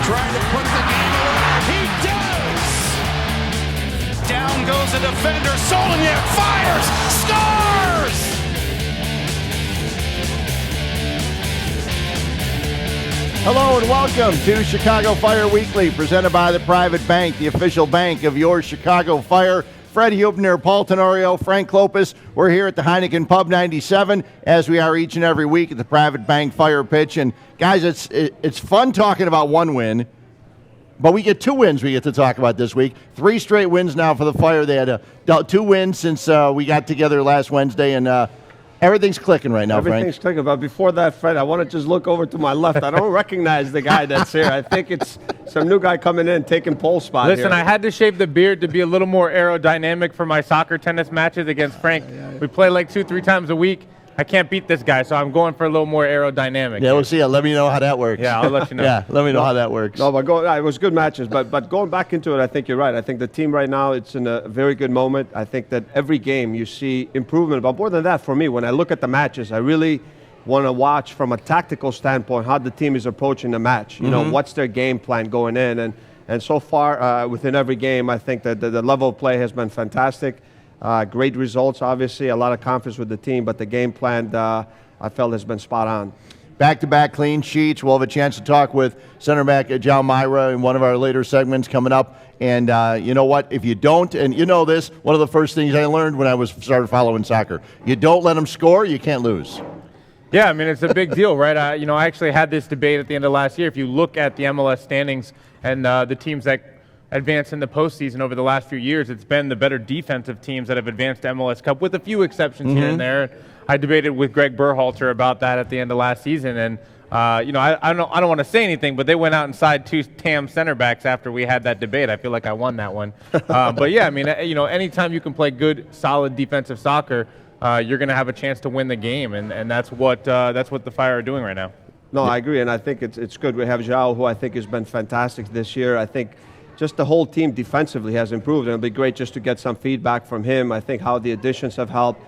trying to put the game away. He does! Down goes the defender. Solonier fires! Scores! Hello and welcome to Chicago Fire Weekly, presented by the Private Bank, the official bank of your Chicago Fire. Fred Hubner, Paul Tenorio, Frank Lopez. We're here at the Heineken Pub 97, as we are each and every week at the Private Bank Fire Pitch. And guys, it's fun talking about one win, but we get two wins we get to talk about this week. 3 straight wins now for the Fire. They had 2 wins since we got together last Wednesday, and everything's clicking right now, Frank. Everything's clicking, but before that, Fred, I want to just look over to my left. I don't recognize the guy that's here. I think it's some new guy coming in, taking pole spot. Listen, here. I had to shave the beard to be a little more aerodynamic for my soccer tennis matches against Frank. We play like 2-3 times a week. I can't beat this guy, so I'm going for a little more aerodynamic. Yeah, we'll see. Let me know how that works. Yeah, I'll let you know. Yeah, let me know how that works. No, but it was good matches. But going back into it, I think you're right. I think the team right now, it's in a very good moment. I think that every game you see improvement. But more than that, for me, when I look at the matches, I really want to watch from a tactical standpoint how the team is approaching the match. You know, what's their game plan going in. And so far, within every game, I think that the level of play has been fantastic. Great results, obviously, a lot of confidence with the team, but the game plan, I felt, has been spot on. Back-to-back clean sheets. We'll have a chance to talk with center back Jao Myra in one of our later segments coming up. And you know what? If you don't, and you know this, one of the first things I learned when I started following soccer, you don't let them score, you can't lose. Yeah, I mean, it's a big deal, right? I actually had this debate at the end of last year. If you look at the MLS standings and the teams that advanced in the postseason over the last few years, it's been the better defensive teams that have advanced to MLS Cup, with a few exceptions here and there. I debated with Greg Berhalter about that at the end of last season, and I don't want to say anything, but they went out and signed 2 TAM center backs after we had that debate. I feel like I won that one. But yeah, I mean, anytime you can play good, solid defensive soccer, you're going to have a chance to win the game, and that's what the Fire are doing right now. No, I agree, and I think it's good. We have Jao, who I think has been fantastic this year. I think just the whole team defensively has improved, and it'll be great just to get some feedback from him. I think how the additions have helped,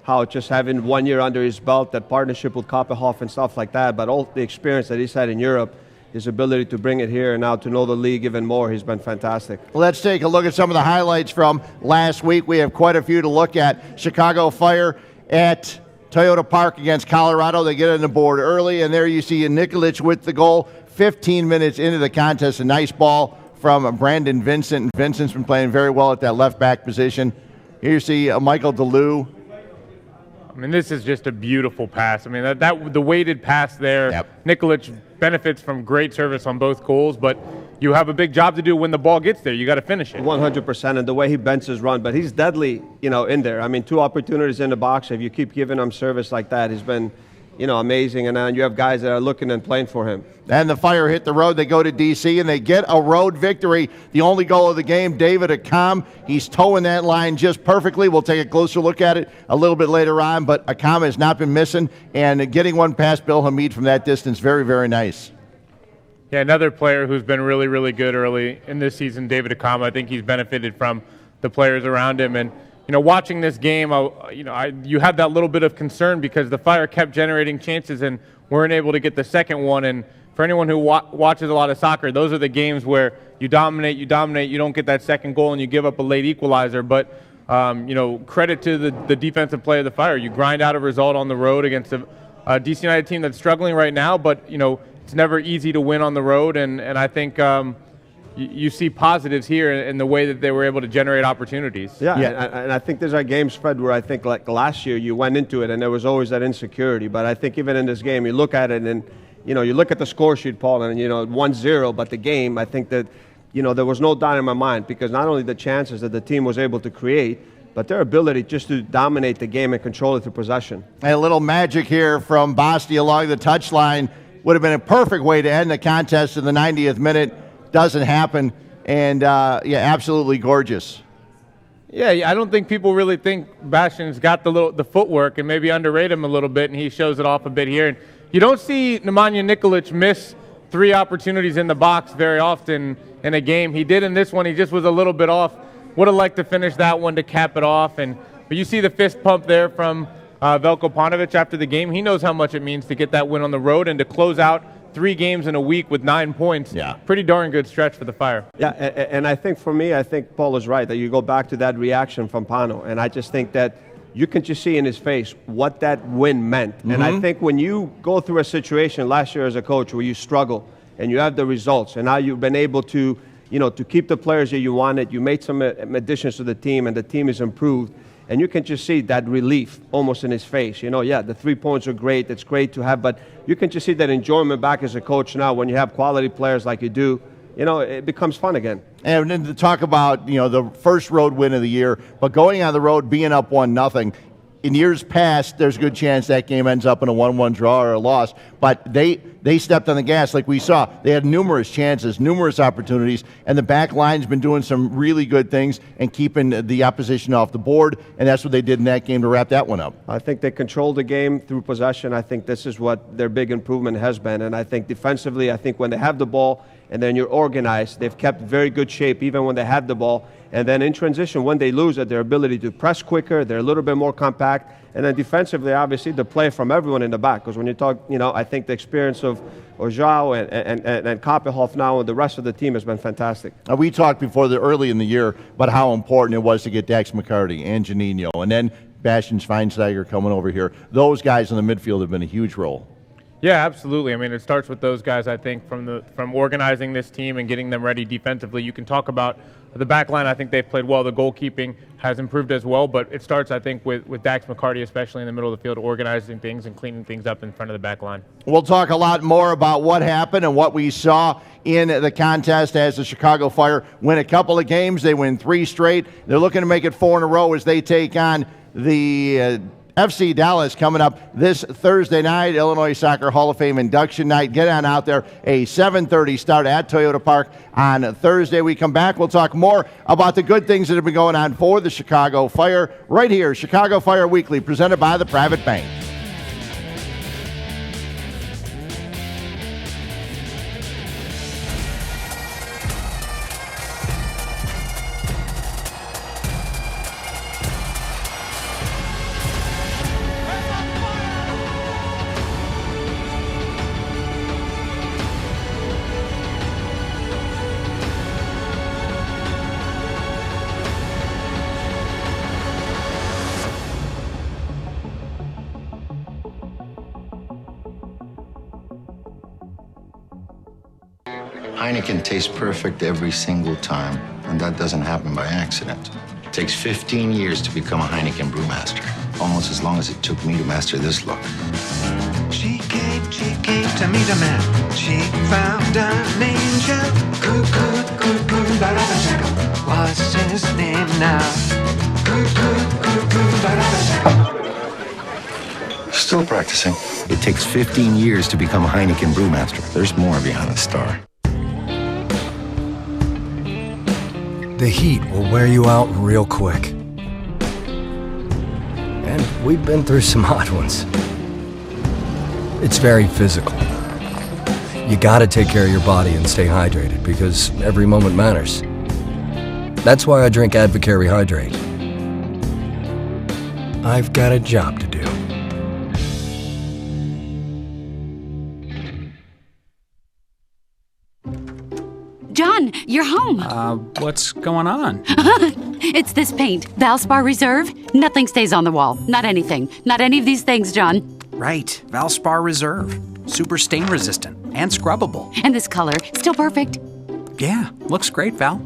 how just having 1 year under his belt, that partnership with Koppenhoff and stuff like that, but all the experience that he's had in Europe, his ability to bring it here and now to know the league even more, he's been fantastic. Let's take a look at some of the highlights from last week. We have quite a few to look at. Chicago Fire at Toyota Park against Colorado. They get on the board early, and there you see Nikolic with the goal. 15 minutes into the contest, a nice ball from Brandon Vincent. Vincent's been playing very well at that left back position. Here you see Michael DeLue. I mean, this is just a beautiful pass. I mean, that the weighted pass there. Yep. Nikolic benefits from great service on both goals, but you have a big job to do when the ball gets there. You got to finish it. 100%, and the way he bends his run, but he's deadly, in there. I mean, 2 opportunities in the box. If you keep giving him service like that, he's been amazing, and then you have guys that are looking and playing for him. And the Fire hit the road. They go to D.C., and they get a road victory. The only goal of the game, David Akam. He's towing that line just perfectly. We'll take a closer look at it a little bit later on, but Akam has not been missing, and getting one past Bill Hamid from that distance, very, very nice. Yeah, another player who's been really, really good early in this season, David Akam. I think he's benefited from the players around him, and watching this game, you had that little bit of concern because the Fire kept generating chances and weren't able to get the second one. And for anyone who watches a lot of soccer, those are the games where you dominate, you don't get that second goal, and you give up a late equalizer. But, credit to the defensive play of the Fire. You grind out a result on the road against a DC United team that's struggling right now, but, it's never easy to win on the road. And I think you see positives here in the way that they were able to generate opportunities. Yeah. And I think there's our games, Fred, where I think like last year you went into it and there was always that insecurity. But I think even in this game, you look at it and, you look at the score sheet, Paul, and, 1-0, but the game, I think that, there was no doubt in my mind because not only the chances that the team was able to create, but their ability just to dominate the game and control it through possession. A little magic here from Basti along the touchline. Would have been a perfect way to end the contest in the 90th minute. Doesn't happen, and absolutely gorgeous. Yeah, I don't think people really think Bastian's got the footwork and maybe underrate him a little bit, and he shows it off a bit here. And you don't see Nemanja Nikolic miss 3 opportunities in the box very often in a game. He did in this one. He just was a little bit off. Would have liked to finish that one to cap it off. But you see the fist pump there from Veljko Paunovic after the game. He knows how much it means to get that win on the road and to close out 3 games in a week with 9 points. Yeah. Pretty darn good stretch for the Fire. Yeah, and I think for me, I think Paul is right, that you go back to that reaction from Pano, and I just think that you can just see in his face what that win meant. And I think when you go through a situation last year as a coach where you struggle and you have the results, and now you've been able to, to keep the players that you wanted, you made some additions to the team, and the team is improved, and you can just see that relief almost in his face. The 3 points are great, it's great to have, but you can just see that enjoyment back as a coach now when you have quality players like you do. It becomes fun again. And then to talk about, the first road win of the year, but going on the road, being up 1-0. In years past, there's a good chance that game ends up in a 1-1 draw or a loss. But they stepped on the gas like we saw. They had numerous chances, numerous opportunities, and the back line's been doing some really good things and keeping the opposition off the board, and that's what they did in that game to wrap that one up. I think they controlled the game through possession. I think this is what their big improvement has been. And I think defensively, I think when they have the ball and then you're organized, they've kept very good shape even when they had the ball. And then in transition, when they lose it, their ability to press quicker, they're a little bit more compact. And then defensively, obviously, the play from everyone in the back. Because when you talk, I think the experience of Ojao and Koppelhoff now and the rest of the team has been fantastic. We talked early in the year about how important it was to get Dax McCarty and Janino, and then Bastian Schweinsteiger coming over here. Those guys in the midfield have been a huge role. Yeah, absolutely. I mean, it starts with those guys, I think, from organizing this team and getting them ready defensively. You can talk about the back line. I think they've played well. The goalkeeping has improved as well, but it starts, I think, with Dax McCarty, especially in the middle of the field, organizing things and cleaning things up in front of the back line. We'll talk a lot more about what happened and what we saw in the contest as the Chicago Fire win a couple of games. They win 3 straight. They're looking to make it 4 in a row as they take on the FC Dallas coming up this Thursday night, Illinois Soccer Hall of Fame induction night. Get on out there, a 7:30 start at Toyota Park on Thursday. We come back, we'll talk more about the good things that have been going on for the Chicago Fire right here, Chicago Fire Weekly, presented by the Private Bank. Heineken tastes perfect every single time, and that doesn't happen by accident. It takes 15 years to become a Heineken brewmaster, almost as long as it took me to master this look. She came to meet a man. She found an angel. Good, ba-da-ba-chicka. What's his name now? Good, ba-da-ba-chicka. Still practicing. It takes 15 years to become a Heineken brewmaster. There's more behind the star. The heat will wear you out real quick. And we've been through some hot ones. It's very physical. You gotta take care of your body and stay hydrated because every moment matters. That's why I drink Advocare Hydrate. I've got a job to do. John, you're home. What's going on? It's this paint. Valspar Reserve. Nothing stays on the wall. Not anything. Not any of these things, John. Right, Valspar Reserve. Super stain resistant and scrubbable. And this color, still perfect. Yeah, looks great, Val.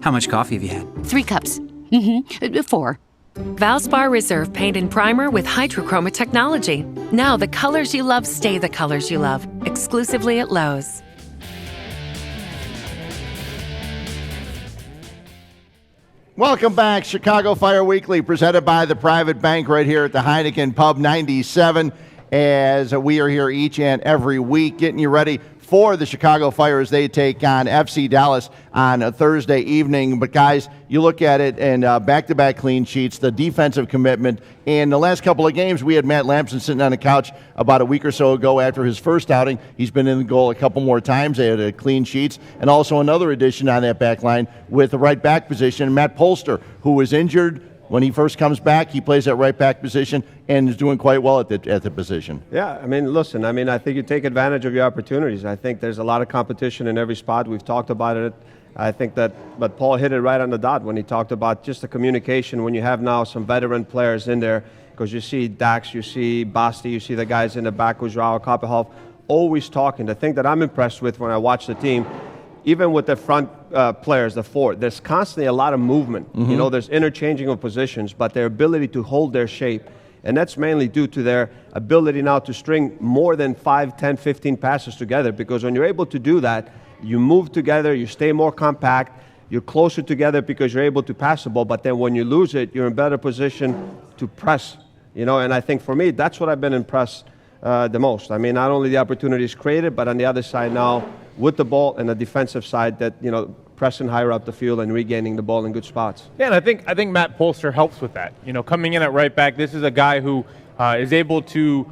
How much coffee have you had? 3 cups. 4. Valspar Reserve Paint and Primer with Hydrochroma technology. Now the colors you love stay the colors you love. Exclusively at Lowe's. Welcome back, Chicago Fire Weekly, presented by the Private Bank right here at the Heineken Pub 97, as we are here each and every week getting you ready for the Chicago Fire as they take on FC Dallas on a Thursday evening. But guys, you look at it and back-to-back clean sheets, the defensive commitment. In the last couple of games, we had Matt Lampson sitting on the couch about a week or so ago after his first outing. He's been in the goal a couple more times. They had clean sheets. And also another addition on that back line with the right back position, Matt Polster, who was injured When he first comes back, he plays that right back position and is doing quite well at the position. Yeah, I mean, listen, I think you take advantage of your opportunities. I think there's a lot of competition in every spot. We've talked about it. I think but Paul hit it right on the dot when he talked about just the communication when you have now some veteran players in there, because you see Dax, you see Basti, you see the guys in the back with Joao Kopperhoff, always talking. The thing that I'm impressed with when I watch the team, even with the front players, the four, there's constantly a lot of movement. You know, there's interchanging of positions, but their ability to hold their shape, and that's mainly due to their ability now to string more than 5, 10, 15 passes together, because when you're able to do that, you move together, you stay more compact, you're closer together because you're able to pass the ball, but then when you lose it, you're in better position to press, you know, and I think for me, that's what I've been impressed the most. I mean, not only the opportunities created, but on the other side now, with the ball and the defensive side, that, you know, pressing higher up the field and regaining the ball in good spots. Yeah, and I think Matt Polster helps with that. You know, coming in at right back, this is a guy who is able to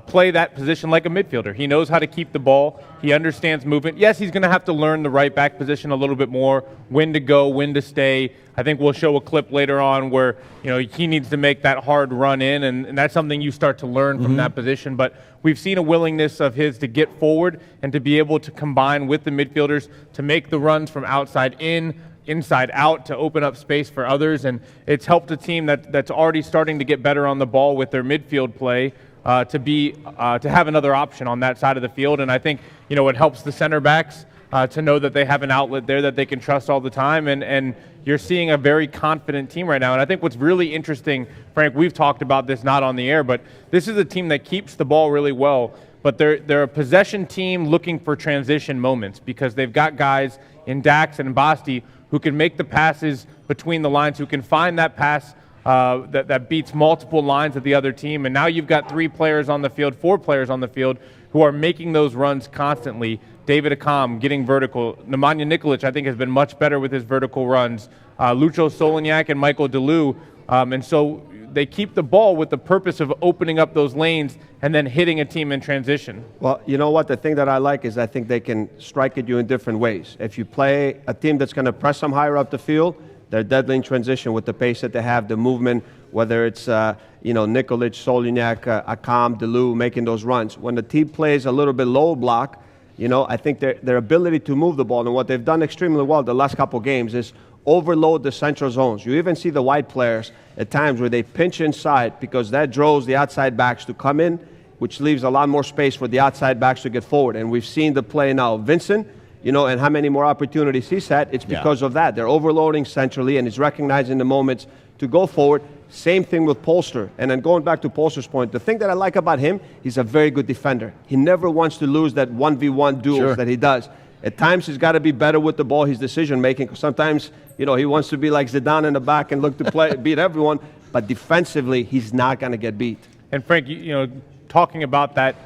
play that position like a midfielder. He knows how to keep the ball. He understands movement. Yes, he's going to have to learn the right back position a little bit more, when to go, when to stay. I think we'll show a clip later on where, you know, he needs to make that hard run in, and that's something you start to learn from that position. But we've seen a willingness of his to get forward and to be able to combine with the midfielders to make the runs from outside in, inside out, to open up space for others. And it's helped a team that's already starting to get better on the ball with their midfield play, to have another option on that side of the field. And I think, you know, it helps the center backs to know that they have an outlet there that they can trust all the time. And you're seeing a very confident team right now. And I think what's really interesting, Frank, we've talked about this not on the air, but this is a team that keeps the ball really well. But they're a possession team looking for transition moments, because they've got guys in Dax and Basti who can make the passes between the lines, who can find that pass that beats multiple lines of the other team. And now you've got 3 players on the field, 4 players on the field who are making those runs constantly. David Akam getting vertical. Nemanja Nikolic, I think, has been much better with his vertical runs. Lucho Solignac and Michael Deleu. And so they keep the ball with the purpose of opening up those lanes and then hitting a team in transition. Well, you know what? The thing that I like is I think they can strike at you in different ways. If you play a team that's going to press them higher up the field, they're deadly in transition with the pace that they have, the movement, whether it's, Nikolic, Solignac, Akam, Deleu making those runs. When the team plays a little bit low block, you know, I think their ability to move the ball, and what they've done extremely well the last couple games, is overload the central zones. You even see the wide players at times where they pinch inside, because that draws the outside backs to come in, which leaves a lot more space for the outside backs to get forward. And we've seen the play now. Vincent, you know, and how many more opportunities he's had, it's because of that. They're overloading centrally, and he's recognizing the moments to go forward. Same thing with Polster. And then going back to Polster's point, the thing that I like about him, he's a very good defender. He never wants to lose that 1v1 duels that he does. At times, he's got to be better with the ball, his decision-making. Sometimes, you know, he wants to be like Zidane in the back and look to play, beat everyone. But defensively, he's not going to get beat. And, Frank, you know, talking about that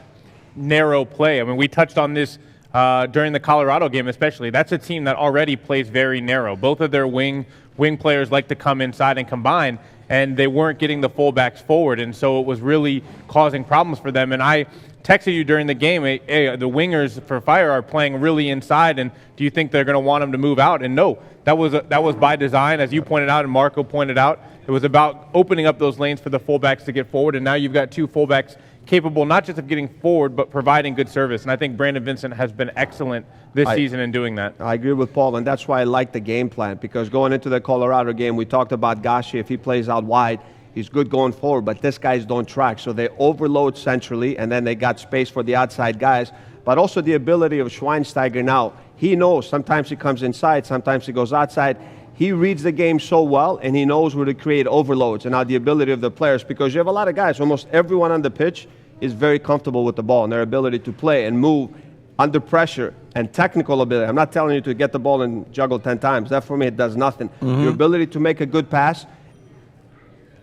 narrow play, I mean, we touched on this during the Colorado game especially. That's a team that already plays very narrow. Both of their wing players like to come inside and combine, and they weren't getting the fullbacks forward, and so it was really causing problems for them. And I texted you during the game, hey, the wingers for Fire are playing really inside, and do you think they're going to want them to move out? And no, that was by design, as you pointed out and Marco pointed out. It was about opening up those lanes for the fullbacks to get forward, and now you've got 2 fullbacks capable not just of getting forward, but providing good service. And I think Brandon Vincent has been excellent this season in doing that. I agree with Paul, and that's why I like the game plan, because going into the Colorado game, we talked about Gashi. If he plays out wide, he's good going forward, but these guys don't track. So they overload centrally, and then they got space for the outside guys. But also the ability of Schweinsteiger now. He knows sometimes he comes inside, sometimes he goes outside. He reads the game so well, and he knows where to create overloads. And now the ability of the players, because you have a lot of guys, almost everyone on the pitch is very comfortable with the ball and their ability to play and move under pressure and technical ability. I'm not telling you to get the ball and juggle 10 times. That, for me, it does nothing. Your ability to make a good pass,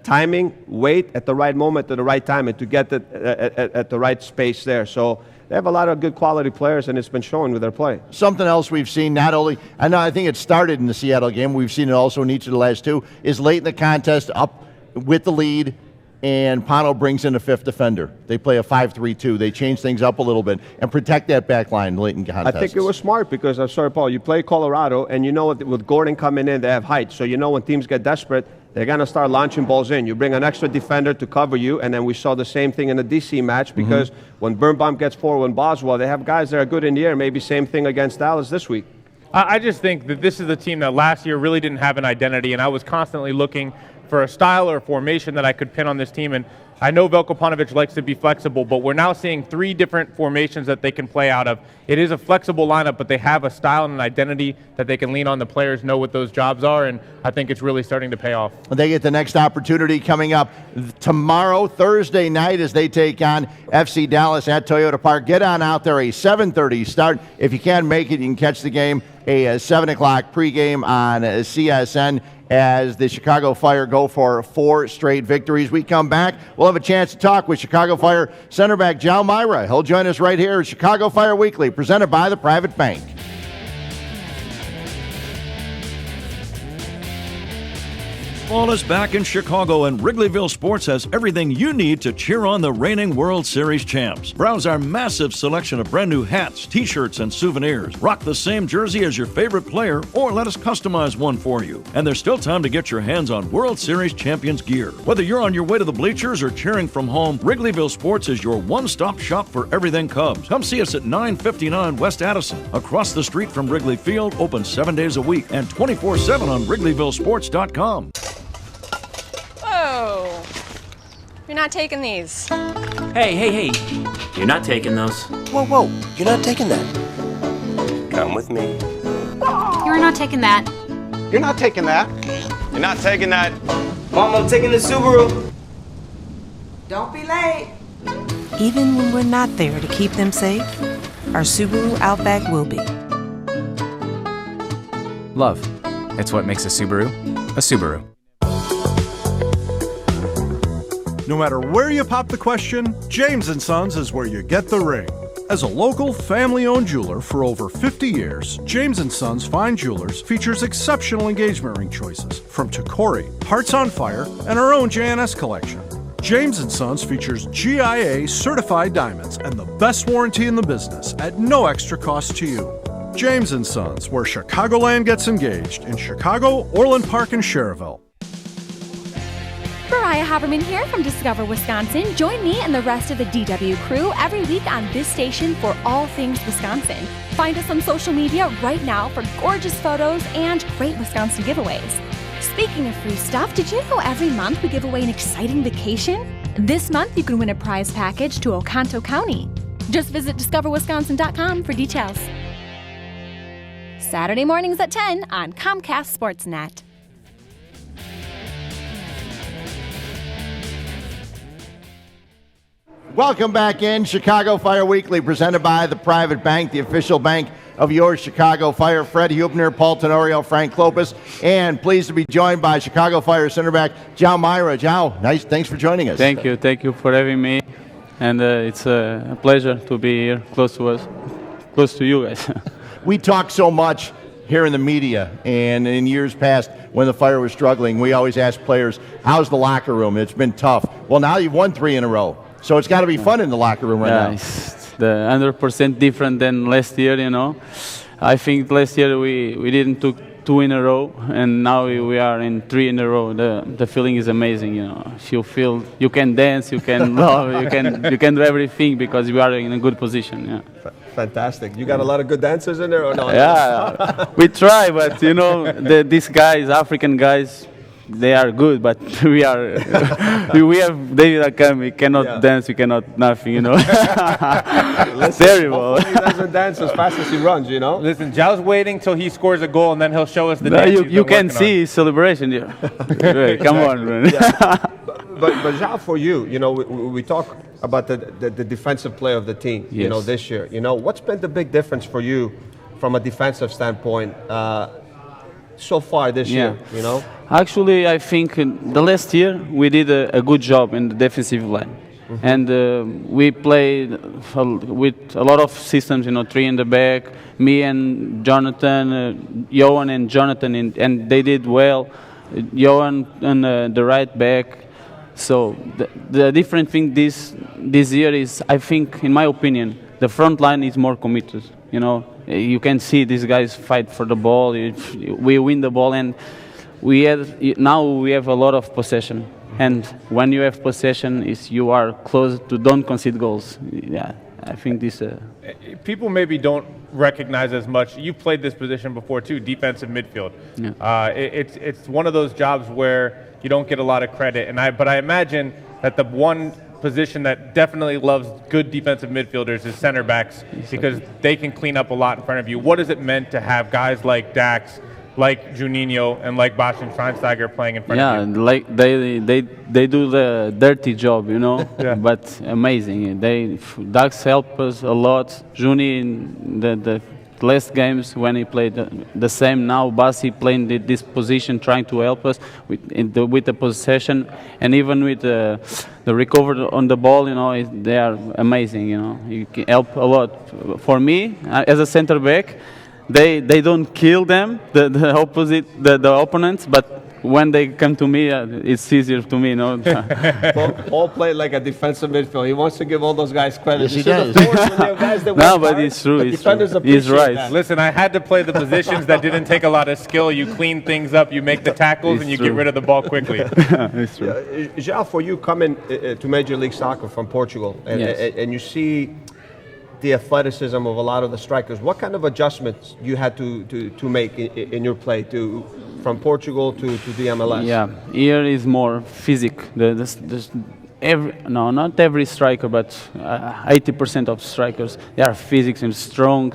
timing, wait at the right moment at the right time, and to get it at the right space there. So they have a lot of good quality players, and it's been showing with their play. Something else we've seen, not only, and I think it started in the Seattle game, we've seen it also in each of the last 2, is late in the contest, up with the lead, and Pano brings in a fifth defender. They play a 5-3-2. They change things up a little bit and protect that back line late in contests. I think it was smart because, I'm sorry, Paul, you play Colorado, and you know with Gordon coming in, they have height. So you know when teams get desperate, they're going to start launching balls in. You bring an extra defender to cover you, and then we saw the same thing in the DC match because when Birnbaum gets forward and Boswell, they have guys that are good in the air. Maybe same thing against Dallas this week. I just think that this is a team that last year really didn't have an identity, and I was constantly looking for a style or a formation that I could pin on this team. And I know Veljko Paunovic likes to be flexible, but we're now seeing 3 different formations that they can play out of. It is a flexible lineup, but they have a style and an identity that they can lean on. The players know what those jobs are, and I think it's really starting to pay off. They get the next opportunity coming up tomorrow, Thursday night, as they take on FC Dallas at Toyota Park. Get on out there, a 7:30 start. If you can't make it, you can catch the game, a 7 o'clock pregame on CSN, as the Chicago Fire go for 4 straight victories. We come back, we'll have a chance to talk with Chicago Fire center back Jal Myra. He'll join us right here at Chicago Fire Weekly, presented by the Private Bank. Fall is back in Chicago, and Wrigleyville Sports has everything you need to cheer on the reigning World Series champs. Browse our massive selection of brand new hats, t-shirts, and souvenirs. Rock the same jersey as your favorite player, or let us customize one for you. And there's still time to get your hands on World Series champions gear. Whether you're on your way to the bleachers or cheering from home, Wrigleyville Sports is your one-stop shop for everything Cubs. Come see us at 959 West Addison, across the street from Wrigley Field, open 7 days a week, and 24/7 on WrigleyvilleSports.com. Whoa. You're not taking these. Hey. You're not taking those. Whoa. You're not taking that. Come with me. You're not taking that. You're not taking that. You're not taking that. Mom, I'm taking the Subaru. Don't be late. Even when we're not there to keep them safe, our Subaru Outback will be. Love. It's what makes a Subaru a Subaru. No matter where you pop the question, James & Sons is where you get the ring. As a local, family-owned jeweler for over 50 years, James & Sons Fine Jewelers features exceptional engagement ring choices from Tacori, Hearts on Fire, and our own J&S collection. James & Sons features GIA certified diamonds and the best warranty in the business at no extra cost to you. James & Sons, where Chicagoland gets engaged, in Chicago, Orland Park, and Cherville. Mariah Haberman here from Discover Wisconsin. Join me and the rest of the DW crew every week on this station for all things Wisconsin. Find us on social media right now for gorgeous photos and great Wisconsin giveaways. Speaking of free stuff, did you know every month we give away an exciting vacation? This month you can win a prize package to Oconto County. Just visit discoverwisconsin.com for details. Saturday mornings at 10 on Comcast Sportsnet. Welcome back in Chicago Fire Weekly, presented by the Private Bank, the official bank of your Chicago Fire. Fred Hubner, Paul Tenorio, Frank Klopas, and pleased to be joined by Chicago Fire center back Jal Myra. Jal, nice, thanks for joining us. Thank you for having me, and it's a pleasure to be here, close to us, close to you guys. We talk so much here in the media, and in years past when the Fire was struggling, we always ask players, how's the locker room? It's been tough. Well, now you've won 3 in a row. So it's got to be fun in the locker room right now. It's the 100% different than last year, you know. I think last year we didn't took 2 in a row, and now we are in 3 in a row. The feeling is amazing, you know. You feel you can dance, you can love, you can do everything because we are in a good position. Yeah. Fantastic. You got a lot of good dancers in there or no? Yeah, we try, but you know, these guys, African guys, they are good, but we have David Akam. We cannot dance. We cannot nothing. You know, it's terrible. He doesn't dance as fast as he runs. You know. Listen, Jal's waiting till he scores a goal, and then he'll show us the dance. You can see his celebration. Yeah. Come on, man. But Jal, for you, you know, we talk about the defensive play of the team. Yes. You know, this year. You know, what's been the big difference for you from a defensive standpoint? So far this year, you know? Actually, I think the last year we did a good job in the defensive line. Mm-hmm. And we played with a lot of systems, you know, 3 in the back, me and Jonathan, Johan and Jonathan, and they did well. Johan on the right back, So the different thing this year is, I think, in my opinion, the front line is more committed. You know, you can see these guys fight for the ball. We win the ball, and now we have a lot of possession. And when you have possession, you are close to don't concede goals. Yeah, I think this. People maybe don't recognize as much. You played this position before too, defensive midfield. Yeah. It's one of those jobs where you don't get a lot of credit. But I imagine that the one position that definitely loves good defensive midfielders is center backs, because they can clean up a lot in front of you. What has it meant to have guys like Dax, like Juninho, and like Bastian Schweinsteiger playing in front of you? Yeah, like they do the dirty job, you know. Yeah. But amazing. Dax helped us a lot. Juni in the last games when he played the same. Now Basi playing this position, trying to help us with the possession, and even with the recovery on the ball. You know, they are amazing. You know, you can help a lot. For me, as a center back, they don't kill them, the opposite, the opponents, but when they come to me, it's easier to me, you know. Paul played like a defensive midfield. He wants to give all those guys credit. Yes, he does. No, but it's true. He's right. That. Listen, I had to play the positions that didn't take a lot of skill. You clean things up, you make the tackles, and you get rid of the ball quickly. It's true. João, for you coming to Major League Soccer from Portugal, and you see the athleticism of a lot of the strikers, what kind of adjustments you had to make in your play from Portugal to the MLS? Yeah, here is more physic. Not every striker, but 80% of strikers, they are physics and strong,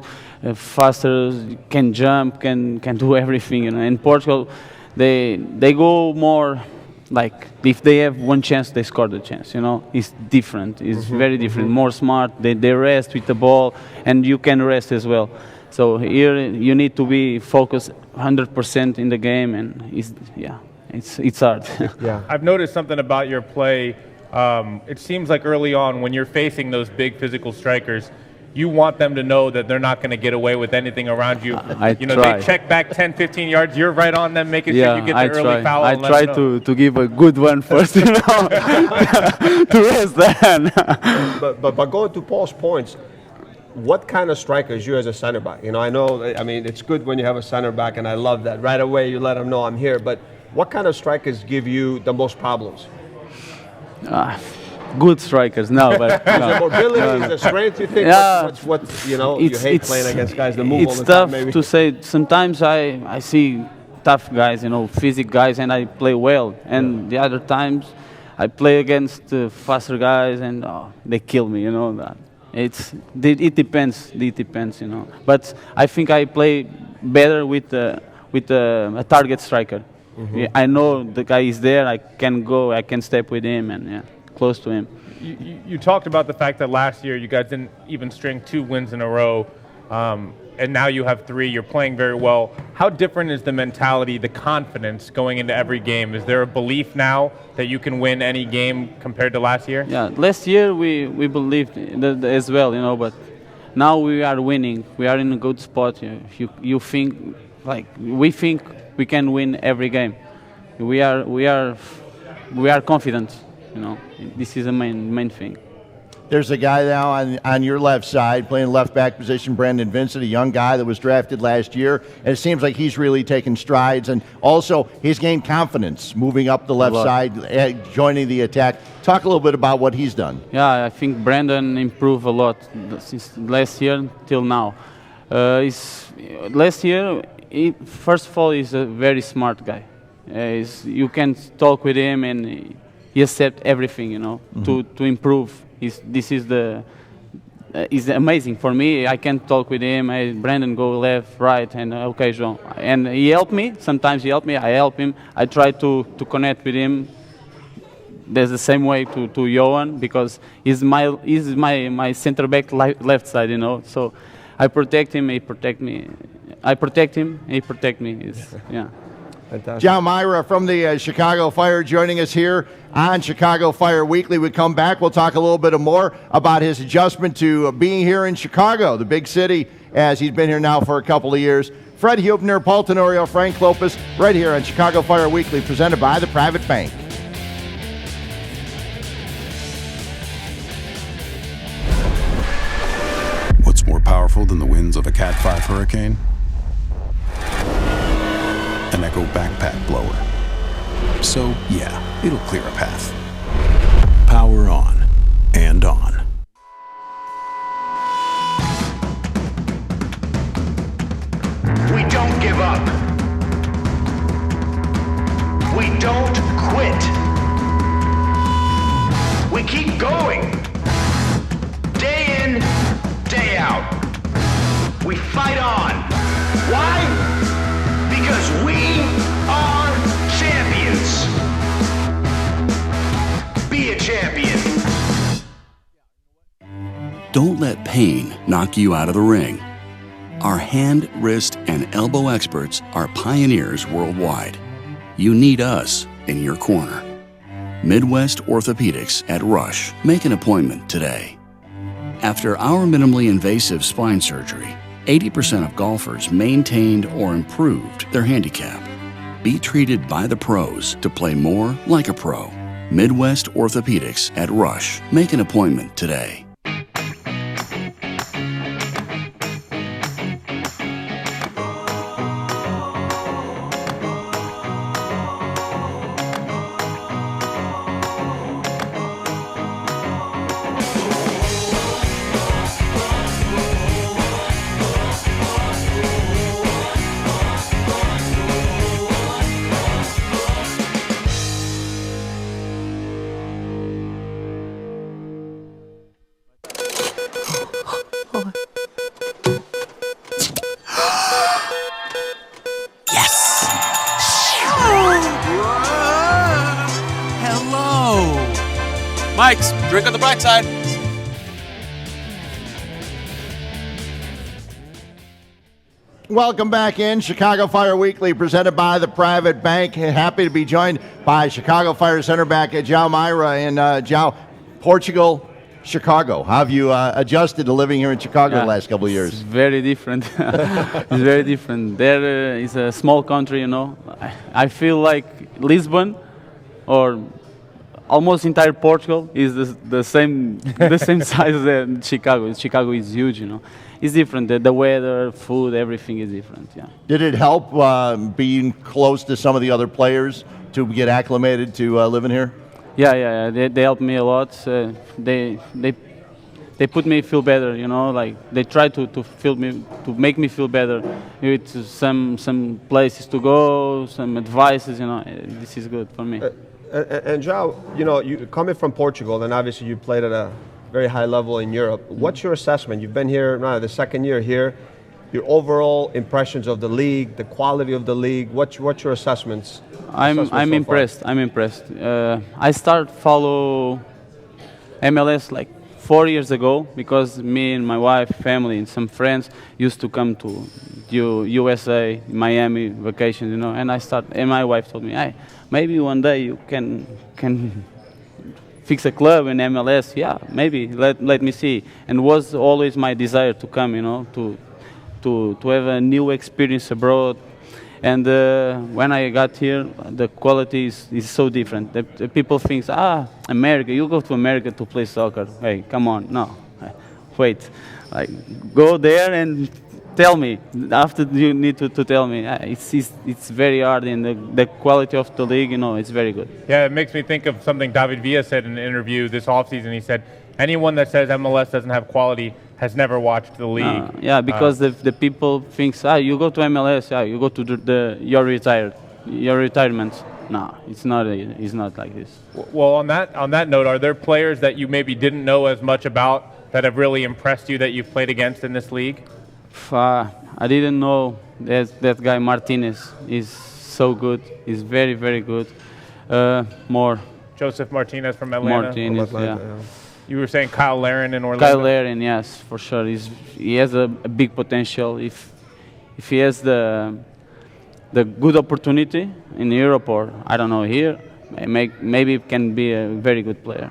faster, can jump, can do everything. You know. In Portugal, they go more like if they have one chance, they score the chance. You know, it's different. It's very different. More smart. They rest with the ball, and you can rest as well. So here you need to be focused 100% in the game, and it's hard. Yeah, I've noticed something about your play. It seems like early on when you're facing those big physical strikers, you want them to know that they're not going to get away with anything around you. They check back 10, 15 yards, you're right on them, making sure you get the early foul. I try to give a good one first, you know, to rest them. But going to Paul's points, what kind of striker is you as a center back? You know, I mean, it's good when you have a center back, and I love that. Right away, you let them know I'm here. But what kind of strikers give you the most problems? Good strikers, no, but Is it mobility, is it strength? You think? Yeah, you hate playing against guys that move all the time. It's tough maybe. to say. Sometimes I see tough guys, you know, physical guys, and I play well. And the other times, I play against faster guys, and they kill me. You know, it depends. It depends, you know. But I think I play better with a target striker. I know the guy is there. I can go. I can step with him, and close to him. You talked about the fact that last year you guys didn't even string 2 wins in a row, and now you have 3. You're playing very well. How different is the mentality, the confidence going into every game? Is there a belief now that you can win any game compared to last year? Yeah, last year we believed that as well, you know, but now we are winning. We are in a good spot. You think, like, we think we can win every game. We are confident. You know, this is the main thing. There's a guy now on your left side playing left back position, Brandon Vincent, a young guy that was drafted last year. And it seems like he's really taken strides. And also, he's gained confidence moving up the left side, joining the attack. Talk a little bit about what he's done. Yeah, I think Brandon improved a lot since last year till now. Last year, first of all, he's a very smart guy. You can talk with him and he accepts everything, you know, to improve. This is amazing for me. I can talk with him. Hey, Brandon, go left, right, and okay, João. And he helped me. Sometimes he helped me. I help him. I try to connect with him. There's the same way to Johan, because he's my center back left side, you know. So I protect him. He protect me. I protect him. He protect me. João Meira from the Chicago Fire joining us here on Chicago Fire Weekly. We come back, we'll talk a little bit more about his adjustment to being here in Chicago, the big city, as he's been here now for a couple of years. Fred Hubner, Paul Tenorio, Frank Lopez, right here on Chicago Fire Weekly, presented by the Private Bank. than the winds of a Cat 5 hurricane? An Echo backpack blower. So, yeah, it'll clear a path. Power on and on. We don't give up. We don't quit. We keep going. Day in, day out. We fight on. Why? Because we are champions. Be a champion. Don't let pain knock you out of the ring. Our hand, wrist, and elbow experts are pioneers worldwide. You need us in your corner. Midwest Orthopedics at Rush. Make an appointment today. After our minimally invasive spine surgery, 80% of golfers maintained or improved their handicap. Be treated by the pros to play more like a pro. Midwest Orthopedics at Rush. Make an appointment today. Mike's, drink on the bright side. Welcome back in Chicago Fire Weekly, presented by the Private Bank. Happy to be joined by Chicago Fire center back João Myra. And João, Portugal, Chicago. How have you adjusted to living here in Chicago the last couple of years? It's very different. It's very different. There is a small country, you know. I feel like Lisbon or almost entire Portugal is the same size as Chicago. Chicago is huge, you know. It's different. The weather, food, everything is different. Yeah. Did it help being close to some of the other players to get acclimated to living here? Yeah. They helped me a lot. They put me feel better, you know. Like they try to make me feel better with some places to go, some advices, you know. This is good for me. And João, you know, you coming from Portugal, and obviously you played at a very high level in Europe. What's your assessment? You've been here now the second year here. Your overall impressions of the league, the quality of the league. What's your assessments? I'm impressed. I'm impressed. I started follow MLS like 4 years ago because me and my wife, family, and some friends used to come to USA, Miami vacations, you know. And my wife told me, "Hey, maybe one day you can fix a club in MLS." Yeah, maybe. Let me see. And was always my desire to come, you know, to have a new experience abroad. And when I got here, the quality is so different. The people think, America, you go to America to play soccer. Hey, come on, no, wait, like go there and tell me. After you need to tell me. It's very hard, and the quality of the league, you know, it's very good. Yeah, it makes me think of something David Villa said in an interview this offseason. He said, anyone that says MLS doesn't have quality has never watched the league. Yeah, because the people think, you go to MLS, you go to your retirement. No, it's not like this. Well, on that note, are there players that you maybe didn't know as much about that have really impressed you that you've played against in this league? I didn't know that guy Martinez is so good. He's very, very good. Joseph Martinez from Atlanta. Martinez, yeah. You were saying Kyle Larin in Orlando? Kyle Larin, yes, for sure. He has a big potential. If he has the good opportunity in Europe or, I don't know, here, maybe can be a very good player.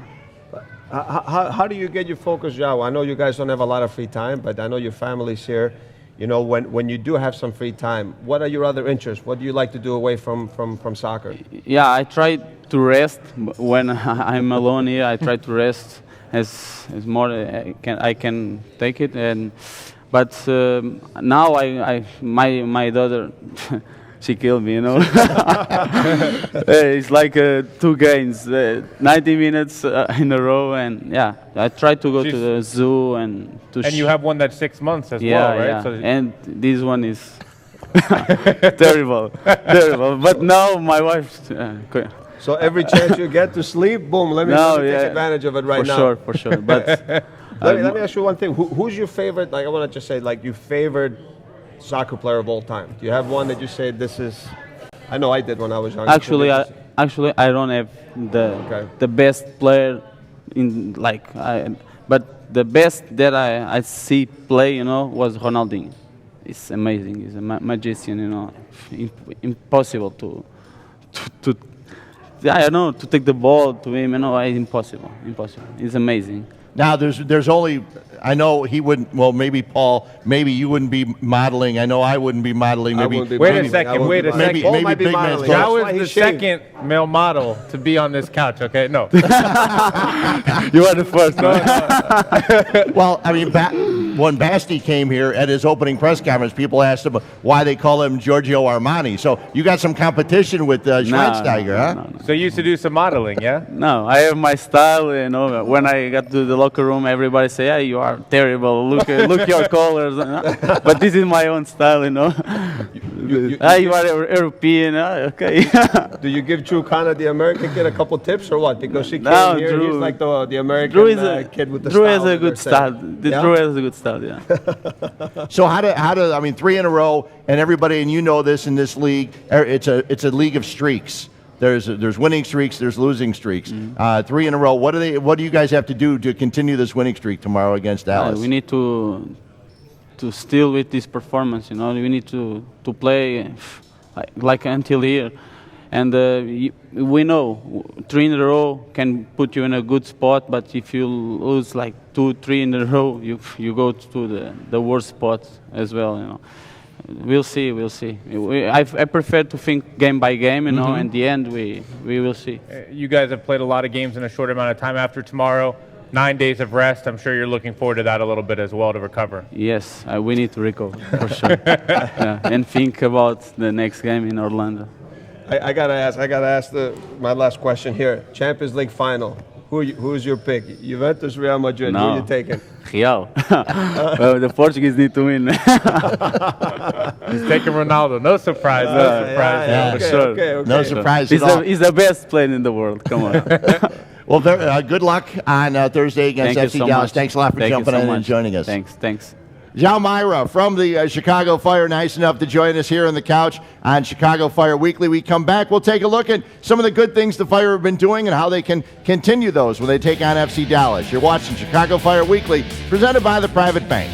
How do you get your focus, João? I know you guys don't have a lot of free time, but I know your family's here. You know, when you do have some free time, what are your other interests? What do you like to do away from soccer? Yeah, I try to rest. When I'm alone here, I try to rest as more I can take it. And But now my daughter, she killed me, you know. It's like 2 games, 90 minutes in a row, and yeah, I try to go to the zoo and to. And you have one that's 6 months as well, right? Yeah, So and this one is terrible. But now my wife. So every chance you get to sleep, boom, let me take advantage of it right now. For sure. But let me ask you one thing. Who's your favorite, like I want to just say, like your favorite soccer player of all time? Do you have one that you say this is, I know I did when I was young. Actually, I don't have the best player in but the best that I see play, you know, was Ronaldinho. It's amazing. He's a magician, you know. Impossible to I don't know, to take the ball to him, you know, it's impossible. It's amazing. Now, there's only, I know he wouldn't, well, maybe Paul, maybe you wouldn't be modeling. I know I wouldn't be modeling. Wait a second. Paul might be modeling. How is the second male model to be on this couch, okay? No. You are the first. No. Well, I mean, when Basti came here at his opening press conference, people asked him why they call him Giorgio Armani. So you got some competition with Schweinsteiger, huh? No. So you used to do some modeling, yeah? No, I have my style, you know. When I got to the locker room, everybody say, "Yeah, you are terrible. Look your colors." But this is my own style, you know. You are European, okay. Do you give Drew Connor, the American kid, a couple tips or what? Because she came here, Drew, he's like the American kid with the Drew style. Has a good style. Drew has a good style, yeah. So how do I mean, 3 in a row, and everybody, and you know this in this league, it's a league of streaks. There's winning streaks, there's losing streaks. 3 in a row. What do you guys have to do to continue this winning streak tomorrow against Dallas? We need to still with this performance, you know. We need to play like until here. And we know 3 in a row can put you in a good spot, but if you lose like 2, 3 in a row, you go to the worst spot as well, you know. We'll see. I prefer to think game by game, you know. In the end, we will see. You guys have played a lot of games in a short amount of time. After tomorrow, 9 days of rest. I'm sure you're looking forward to that a little bit as well to recover. Yes, we need to recover for sure. And think about the next game in Orlando. I gotta ask my last question here. Champions League final. Who's your pick? Juventus, Real Madrid. No. Who are you taking? Real. Well, the Portuguese need to win. He's taking Ronaldo. No surprise. For sure. Okay. No surprise at all. He's the best player in the world. Come on. Well, good luck on Thursday against FC Dallas. Thanks a lot for jumping in and joining us. Thanks. Jean Myra from the Chicago Fire, nice enough to join us here on the couch on Chicago Fire Weekly. We come back, we'll take a look at some of the good things the Fire have been doing and how they can continue those when they take on FC Dallas. You're watching Chicago Fire Weekly, presented by the Private Bank.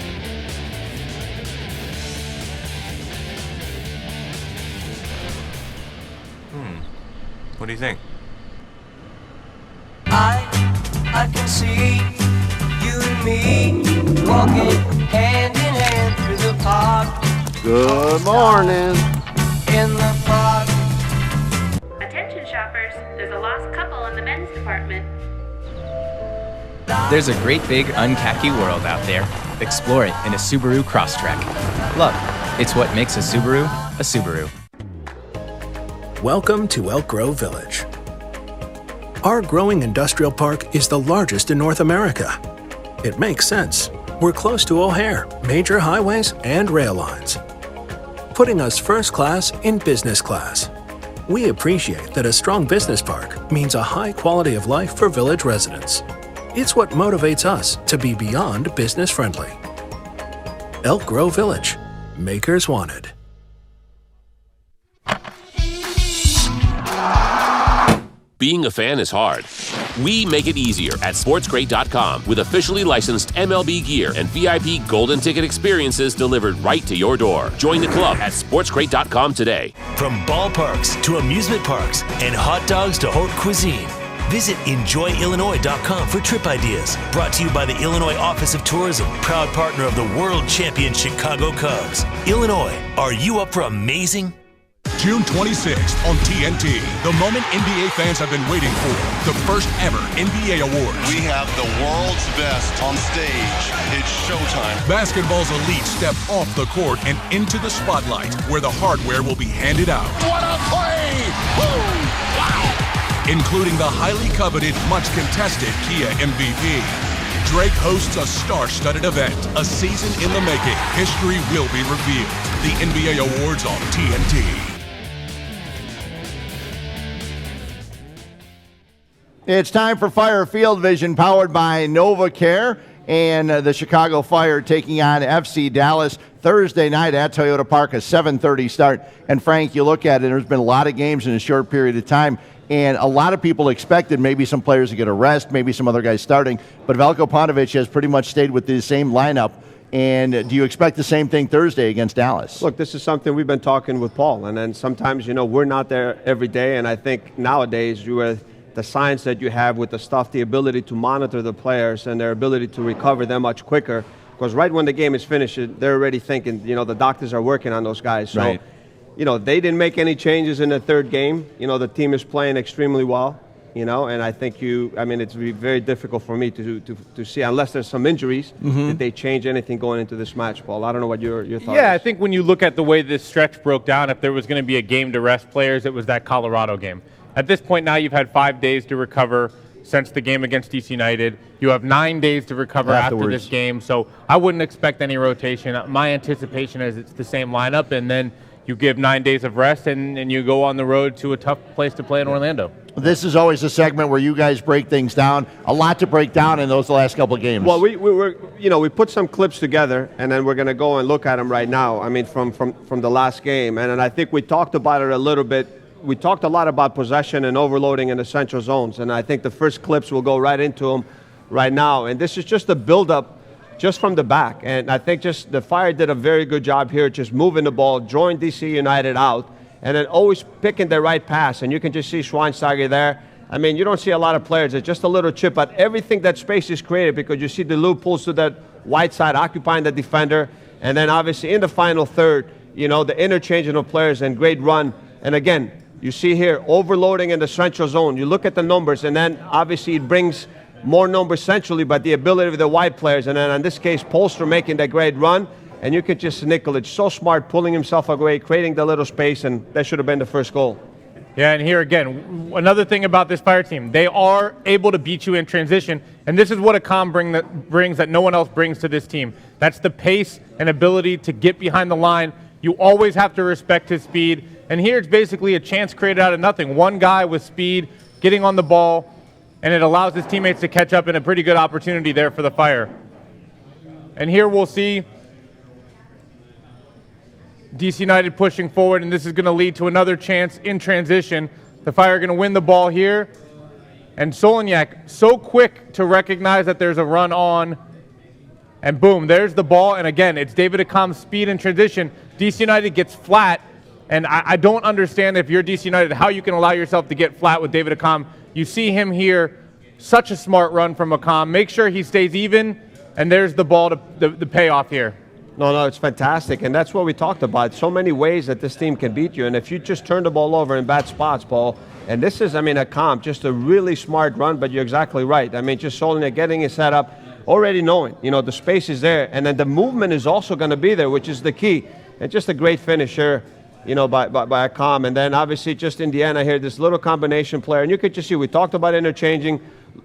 What do you think? I can see you and me walking hand in hand through the park. Good morning. In the park. Attention shoppers, there's a lost couple in the men's department. There's a great big unkhaki world out there. Explore it in a Subaru Crosstrek. Look, it's what makes a Subaru a Subaru. Welcome to Elk Grove Village. Our growing industrial park is the largest in North America. It makes sense. We're close to O'Hare, major highways, and rail lines, putting us first class in business class. We appreciate that a strong business park means a high quality of life for village residents. It's what motivates us to be beyond business friendly. Elk Grove Village. Makers wanted. Being a fan is hard. We make it easier at SportsGrade.com with officially licensed MLB gear and VIP golden ticket experiences delivered right to your door. Join the club at SportsGrade.com today. From ballparks to amusement parks and hot dogs to haute cuisine, visit EnjoyIllinois.com for trip ideas. Brought to you by the Illinois Office of Tourism, proud partner of the world champion Chicago Cubs. Illinois, are you up for amazing? June 26th on TNT. The moment NBA fans have been waiting for. The first ever NBA Awards. We have the world's best on stage. It's showtime. Basketball's elite step off the court and into the spotlight, where the hardware will be handed out. What a play! Woo! Wow! Including the highly coveted, much contested Kia MVP. Drake hosts a star-studded event, a season in the making. History will be revealed. The NBA Awards on TNT. It's time for Fire Field Vision, powered by NovaCare, and the Chicago Fire taking on FC Dallas Thursday night at Toyota Park, a 7:30 start. And Frank, you look at it, there's been a lot of games in a short period of time, and a lot of people expected maybe some players to get a rest, maybe some other guys starting, but Veljko Paunovic has pretty much stayed with the same lineup. And do you expect the same thing Thursday against Dallas? Look, this is something we've been talking with Paul, and then sometimes, we're not there every day, and I think nowadays with the science that you have with the stuff, the ability to monitor the players and their ability to recover them much quicker, because right when the game is finished, they're already thinking, the doctors are working on those guys. So, right. They didn't make any changes in the third game. The team is playing extremely well, and I think it's very difficult for me to see, unless there's some injuries, that they change anything going into this match, Paul. I don't know what your thought is. Yeah, I think when you look at the way this stretch broke down, if there was going to be a game to rest players, it was that Colorado game. At this point now, you've had 5 days to recover since the game against DC United. You have 9 days to recover after this game, so I wouldn't expect any rotation. My anticipation is it's the same lineup, and then you give 9 days of rest, and you go on the road to a tough place to play in Orlando. This is always a segment where you guys break things down. A lot to break down in those last couple of games. Well, we put some clips together, and then we're going to go and look at them right now. From the last game, and I think we talked about it a little bit. We talked a lot about possession and overloading in the central zones, and I think the first clips will go right into them right now. And this is just a build-up just from the back. And I think just the Fire did a very good job here, just moving the ball, drawing DC United out, and then always picking the right pass. And you can just see Schweinsteiger there. You don't see a lot of players. It's just a little chip, but everything that space is created, because you see DeLu pulls to that wide side, occupying the defender. And then obviously in the final third, the interchanging of players and great run. And again, you see here, overloading in the central zone. You look at the numbers, and then obviously it brings more numbers centrally, but the ability of the wide players. And then in this case, Polster making that great run. And you could just Nikolic, so smart, pulling himself away, creating the little space, and that should have been the first goal. Yeah, and here again, another thing about this Fire team, they are able to beat you in transition, and this is what Akam brings that no one else brings to this team. That's the pace and ability to get behind the line. You always have to respect his speed. And here it's basically a chance created out of nothing. One guy with speed getting on the ball, and it allows his teammates to catch up in a pretty good opportunity there for the Fire. And here we'll see DC United pushing forward, and this is going to lead to another chance in transition. The Fire are going to win the ball here. And Soloniak, so quick to recognize that there's a run on. And boom, there's the ball. And again, it's David Akam's speed in transition. DC United gets flat. And I don't understand, if you're DC United, how you can allow yourself to get flat with David Akam. You see him here, such a smart run from Akam. Make sure he stays even, and there's the ball, the payoff here. No, it's fantastic, and that's what we talked about. So many ways that this team can beat you, and if you just turn the ball over in bad spots, Paul, and this is, Akam, just a really smart run, but you're exactly right. Just Soloniak getting it set up, already knowing, the space is there, and then the movement is also going to be there, which is the key. And just a great finish here, by Akam. And then obviously just in the end, I hear this little combination player. And you could just see, we talked about interchanging,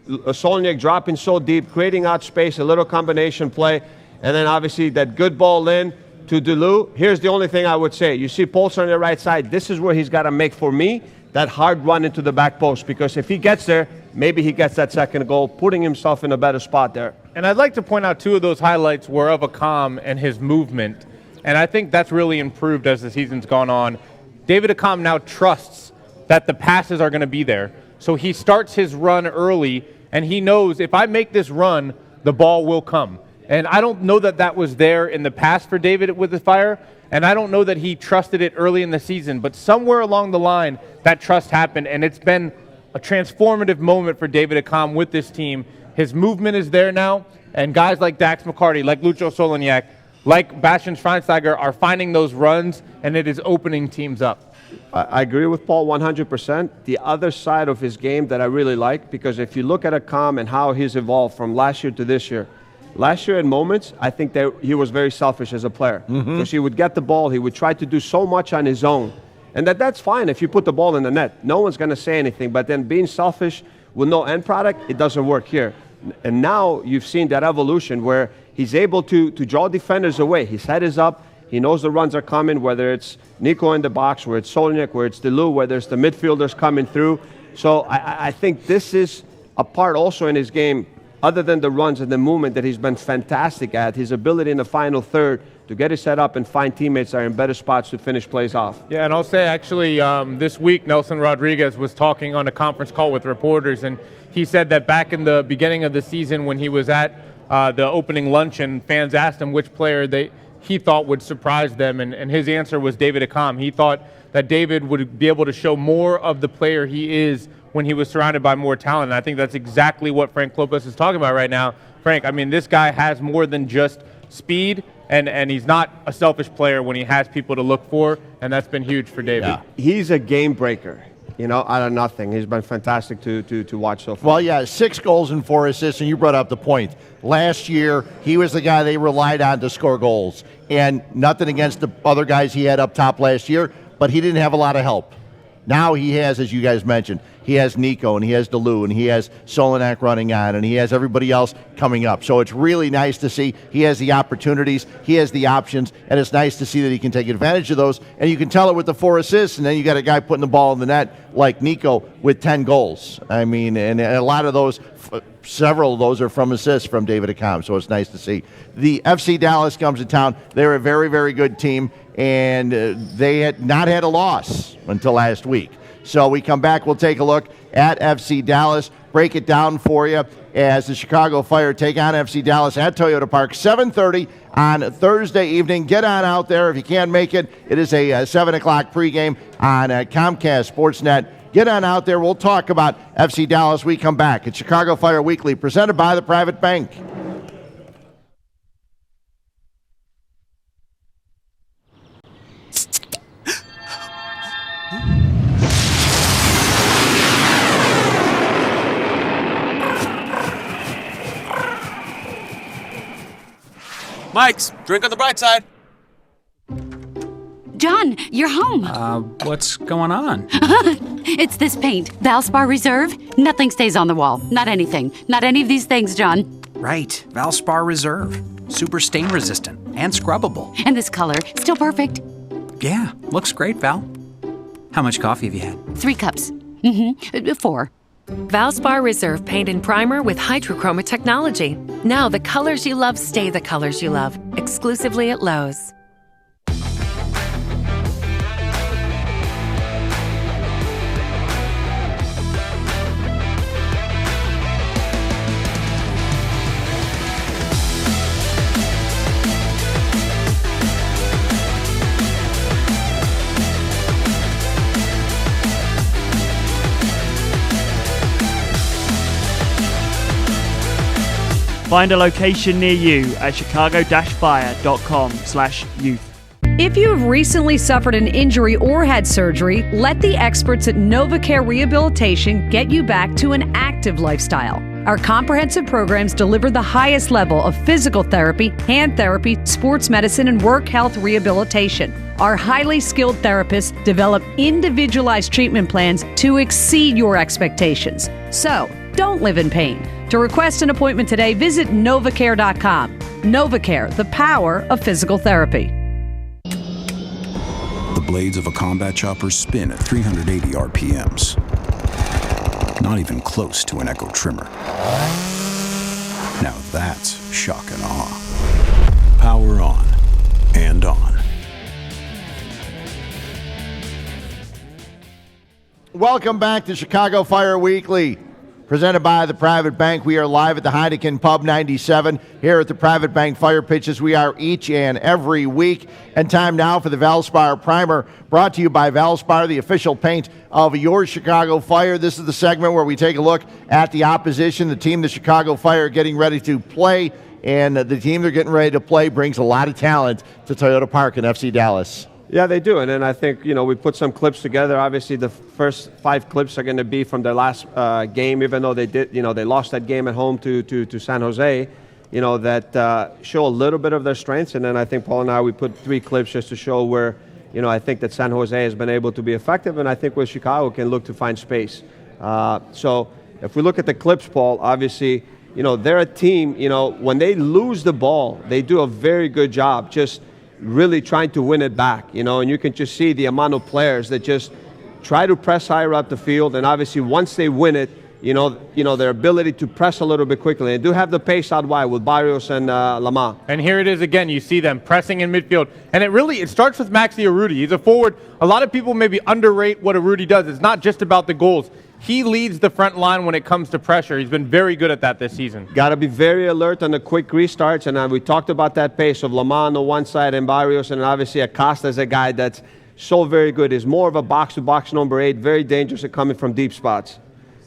Soloniak dropping so deep, creating out space, a little combination play. And then obviously that good ball in to DeLu. Here's the only thing I would say. You see Polster on the right side. This is where he's got to make, for me, that hard run into the back post. Because if he gets there, maybe he gets that second goal, putting himself in a better spot there. And I'd like to point out 2 of those highlights were of Akam and his movement. And I think that's really improved as the season's gone on. David Akam now trusts that the passes are going to be there. So he starts his run early, and he knows if I make this run, the ball will come. And I don't know that that was there in the past for David with the Fire, and I don't know that he trusted it early in the season. But somewhere along the line, that trust happened, and it's been a transformative moment for David Akam with this team. His movement is there now, and guys like Dax McCarty, like Lucho Soloniak, like Bastian Schweinsteiger, are finding those runs, and it is opening teams up. I agree with Paul 100%. The other side of his game that I really like, because if you look at Akam and how he's evolved from last year to this year, last year in moments, I think that he was very selfish as a player. Because he would get the ball, he would try to do so much on his own. And that's fine if you put the ball in the net. No one's going to say anything. But then being selfish with no end product, it doesn't work here. And now you've seen that evolution where he's able to draw defenders away. His head is up. He knows the runs are coming, whether it's Nico in the box, whether it's Solnick, whether it's Delu, whether it's the midfielders coming through. So I think this is a part also in his game, other than the runs and the movement that he's been fantastic at, his ability in the final third to get his set up and find teammates that are in better spots to finish plays off. Yeah, and I'll say actually this week Nelson Rodriguez was talking on a conference call with reporters, and he said that back in the beginning of the season when he was at the opening luncheon, fans asked him which player he thought would surprise them, and his answer was David Akam. He thought that David would be able to show more of the player he is when he was surrounded by more talent. And I think that's exactly what Frank Lopez is talking about right now. Frank, I mean, this guy has more than just speed, and he's not a selfish player when he has people to look for, and that's been huge for David. Yeah. He's a game breaker, out of nothing. He's been fantastic to watch so far. Well, yeah, 6 goals and 4 assists, and you brought up the point. Last year, he was the guy they relied on to score goals, and nothing against the other guys he had up top last year, but he didn't have a lot of help. Now he has, as you guys mentioned, he has Nico, and he has Delu, and he has Solinak running on, and he has everybody else coming up. So it's really nice to see he has the opportunities, he has the options, and it's nice to see that he can take advantage of those. And you can tell it with the 4 assists, and then you got a guy putting the ball in the net like Nico with 10 goals. I mean, and a lot of those, several of those are from assists from David Akam, so it's nice to see. The FC Dallas comes to town. They're a very, very good team, and they had not had a loss until last week. So we come back, we'll take a look at FC Dallas, break it down for you as the Chicago Fire take on FC Dallas at Toyota Park, 7:30 on Thursday evening. Get on out there if you can't make it. It is a 7 o'clock pregame on Comcast Sportsnet. Get on out there. We'll talk about FC Dallas. We come back. It's Chicago Fire Weekly, presented by the Private Bank. Mike's, drink on the bright side. John, you're home. What's going on? It's this paint. Valspar Reserve. Nothing stays on the wall. Not anything. Not any of these things, John. Right. Valspar Reserve. Super stain resistant and scrubbable. And this color, still perfect. Yeah, looks great, Val. How much coffee have you had? 3 cups. 4. Valspar Reserve Paint and Primer with Hydrochroma technology. Now the colors you love stay the colors you love. Exclusively at Lowe's. Find a location near you at chicago-fire.com/youth. If you have recently suffered an injury or had surgery, let the experts at NovaCare Rehabilitation get you back to an active lifestyle. Our comprehensive programs deliver the highest level of physical therapy, hand therapy, sports medicine, and work health rehabilitation. Our highly skilled therapists develop individualized treatment plans to exceed your expectations. So, don't live in pain. To request an appointment today, visit NovaCare.com. NovaCare, the power of physical therapy. The blades of a combat chopper spin at 380 RPMs. Not even close to an Echo trimmer. Now that's shock and awe. Power on and on. Welcome back to Chicago Fire Weekly, presented by the Private Bank. We are live at the Heineken Pub 97 here at the Private Bank Fire Pitches. We are each and every week. And time now for the Valspar Primer, brought to you by Valspar, the official paint of your Chicago Fire. This is the segment where we take a look at the opposition, the team the Chicago Fire getting ready to play and the team they're getting ready to play brings a lot of talent to Toyota Park in FC Dallas. Yeah, they do. And then I think, we put some clips together. Obviously, the first 5 clips are going to be from their last game, even though they did, they lost that game at home to San Jose, that show a little bit of their strengths. And then I think Paul and I, we put 3 clips just to show where, I think that San Jose has been able to be effective. And I think where Chicago can look to find space. So if we look at the clips, Paul, obviously, they're a team, when they lose the ball, they do a very good job just really trying to win it back, and you can just see the amount of players that just try to press higher up the field, and obviously once they win it, their ability to press a little bit quickly. They do have the pace out wide with Barrios and Lamar. And here it is again. You see them pressing in midfield, and it starts with Maxi Urruti. He's a forward. A lot of people maybe underrate what Urruti does. It's not just about the goals. He leads the front line when it comes to pressure. He's been very good at that this season. Got to be very alert on the quick restarts, and we talked about that pace of Lamar on the one side and Barrios, and obviously Acosta is a guy that's so very good. He's more of a box-to-box number 8, very dangerous at coming from deep spots.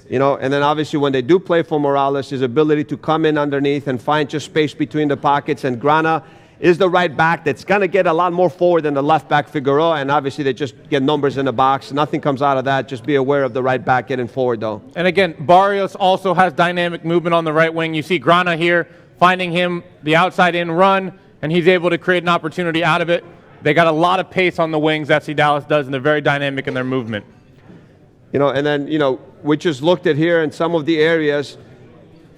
And then obviously when they do play for Morales, his ability to come in underneath and find just space between the pockets, and Grana is the right back that's going to get a lot more forward than the left back Figueroa, and obviously they just get numbers in the box. Nothing comes out of that. Just be aware of the right back getting forward, though. And again, Barrios also has dynamic movement on the right wing. You see Grana here finding him the outside in run, and he's able to create an opportunity out of it. They got a lot of pace on the wings, FC Dallas does, and they're very dynamic in their movement. And then, we just looked at here in some of the areas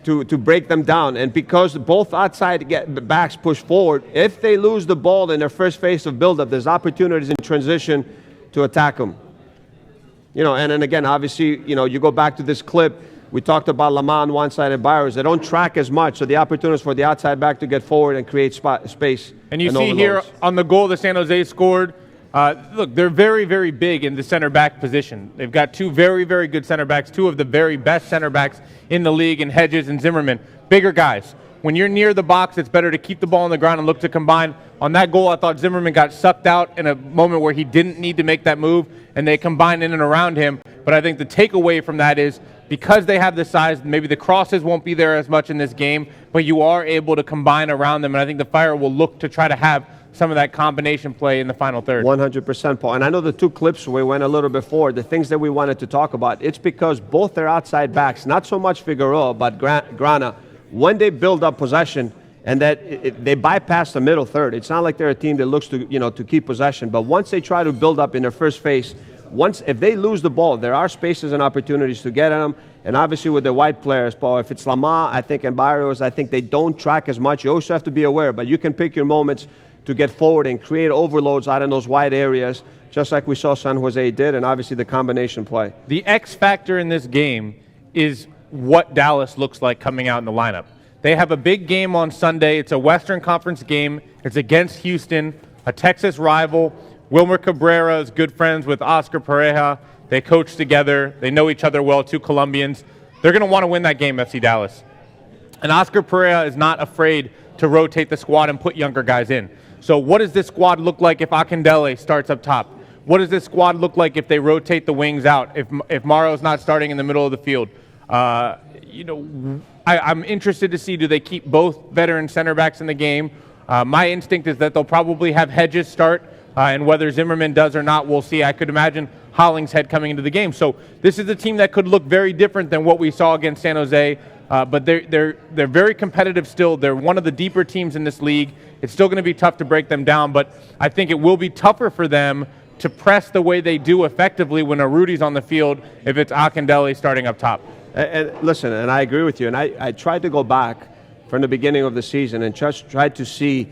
to break them down. And because both outside backs push forward, if they lose the ball in their first phase of build-up, there's opportunities in transition to attack them. And then again, obviously, you go back to this clip, we talked about Lamar on one side and Barrios. They don't track as much, so the opportunities for the outside back to get forward and create space. And you see here on the goal that San Jose scored, look, they're very, very big in the center back position. They've got 2 very, very good center backs, 2 of the very best center backs in the league, in Hedges and Zimmerman. Bigger guys. When you're near the box, it's better to keep the ball on the ground and look to combine. On that goal, I thought Zimmerman got sucked out in a moment where he didn't need to make that move, and they combined in and around him. But I think the takeaway from that is because they have the size, maybe the crosses won't be there as much in this game, but you are able to combine around them, and I think the Fire will look to try to have some of that combination play in the final third. 100%, Paul. And I know the 2 clips we went a little bit forward, the things that we wanted to talk about, it's because both their outside backs, not so much Figueroa, but Grana, when they build up possession and that they bypass the middle third, it's not like they're a team that looks to, to keep possession. But once they try to build up in their first phase, if they lose the ball, there are spaces and opportunities to get at them. And obviously with the white players, Paul, if it's Lamar, I think, and Barrios, I think they don't track as much. You also have to be aware, but you can pick your moments to get forward and create overloads out in those wide areas, just like we saw San Jose did, and obviously the combination play. The X factor in this game is what Dallas looks like coming out in the lineup. They have a big game on Sunday. It's a Western Conference game. It's against Houston, a Texas rival. Wilmer Cabrera is good friends with Oscar Pareja. They coach together. They know each other well, 2 Colombians. They're going to want to win that game, FC Dallas. And Oscar Pareja is not afraid to rotate the squad and put younger guys in. So what does this squad look like if Akindele starts up top? What does this squad look like if they rotate the wings out, if Maro's not starting in the middle of the field? I'm interested to see, do they keep both veteran center backs in the game? My instinct is that they'll probably have Hedges start, and whether Zimmerman does or not, we'll see. I could imagine Hollingshead coming into the game. So this is a team that could look very different than what we saw against San Jose, but they're very competitive still. They're one of the deeper teams in this league. It's still going to be tough to break them down, but I think it will be tougher for them to press the way they do effectively when Urruti's on the field if it's Akindele starting up top. And listen, and I agree with you, and I tried to go back from the beginning of the season and just tried to see,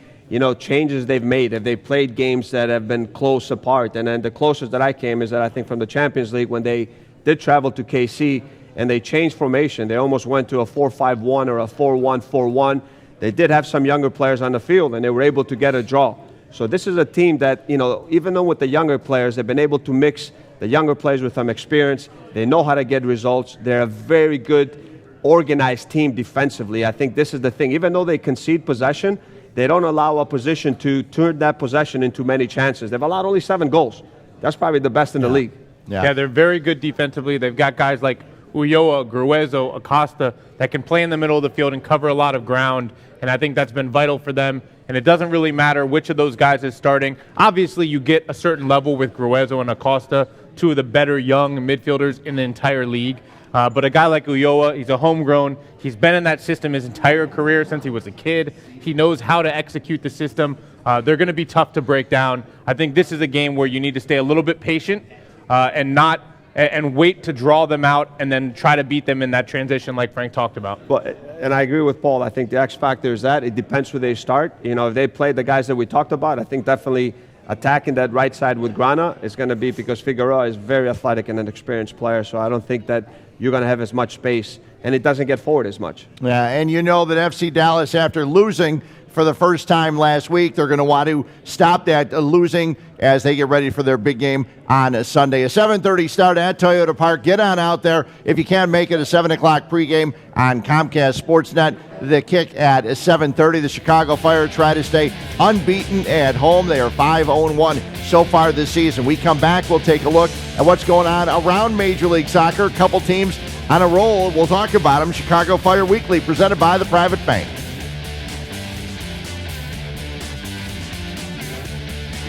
changes they've made. If they played games that have been close apart, and then the closest that I came is that I think from the Champions League when they did travel to KC and they changed formation. They almost went to a 4-5-1 or a 4-1-4-1. They did have some younger players on the field, and they were able to get a draw. So this is a team that, even though with the younger players, they've been able to mix the younger players with some experience. They know how to get results. They're a very good, organized team defensively. I think this is the thing. Even though they concede possession, they don't allow opposition to turn that possession into many chances. They've allowed only 7 goals. That's probably the best in the league. Yeah, they're very good defensively. They've got guys like Ulloa, Gruezo, Acosta that can play in the middle of the field and cover a lot of ground, and I think that's been vital for them. And it doesn't really matter which of those guys is starting. Obviously, you get a certain level with Gruezo and Acosta, two of the better young midfielders in the entire league. But a guy like Ulloa, he's a homegrown. He's been in that system his entire career since he was a kid. He knows how to execute the system. They're going to be tough to break down. I think this is a game where you need to stay a little bit patient and wait to draw them out and then try to beat them in that transition like Frank talked about. Well, and I agree with Paul. I think the X factor is that it depends who they start. You know, if they play the guys that we talked about, I think definitely attacking that right side with Grana is going to be because Figueroa is very athletic and an experienced player, so I don't think that you're going to have as much space, and it doesn't get forward as much. Yeah, and you know that FC Dallas, after losing for the first time last week, they're going to want to stop that losing as they get ready for their big game on a Sunday. A 7:30 start at Toyota Park. Get on out there. If you can make it, a 7 o'clock pregame on Comcast Sportsnet. The kick at 7:30. The Chicago Fire try to stay unbeaten at home. They are 5-0-1 so far this season. We come back, we'll take a look at what's going on around Major League Soccer. A couple teams on a roll. We'll talk about them. Chicago Fire Weekly, presented by the Private Bank.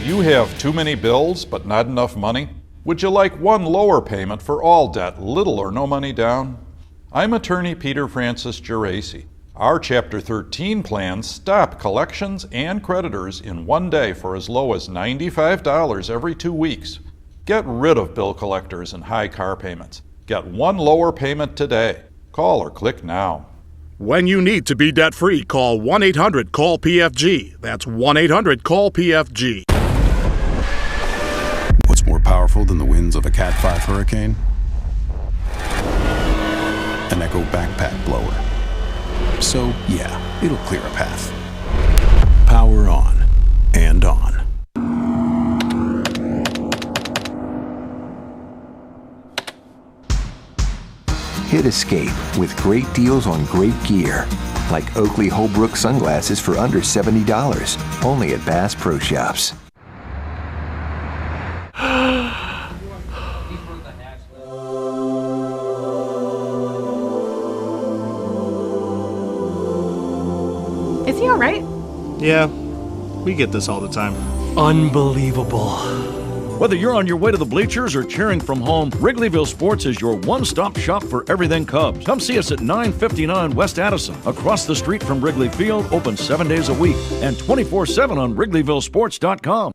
You have too many bills but not enough money? Would you like one lower payment for all debt, little or no money down? I'm attorney Peter Francis Geraci. Our Chapter 13 plans stop collections and creditors in one day for as low as $95 every 2 weeks. Get rid of bill collectors and high car payments. Get one lower payment today. Call or click now. When you need to be debt-free, call 1-800-CALL-PFG. That's 1-800-CALL-PFG. What's more powerful than the winds of a Cat 5 hurricane? An Echo backpack blower. So, yeah, it'll clear a path. Power on and on. Hit escape with great deals on great gear. Like Oakley Holbrook sunglasses for under $70. Only at Bass Pro Shops. Is he all right? Yeah, we get this all the time. Unbelievable. Whether you're on your way to the bleachers or cheering from home, Wrigleyville Sports is your one-stop shop for everything Cubs. Come see us at 959 West Addison, across the street from Wrigley Field, open 7 days a week, and 24/7 on WrigleyvilleSports.com.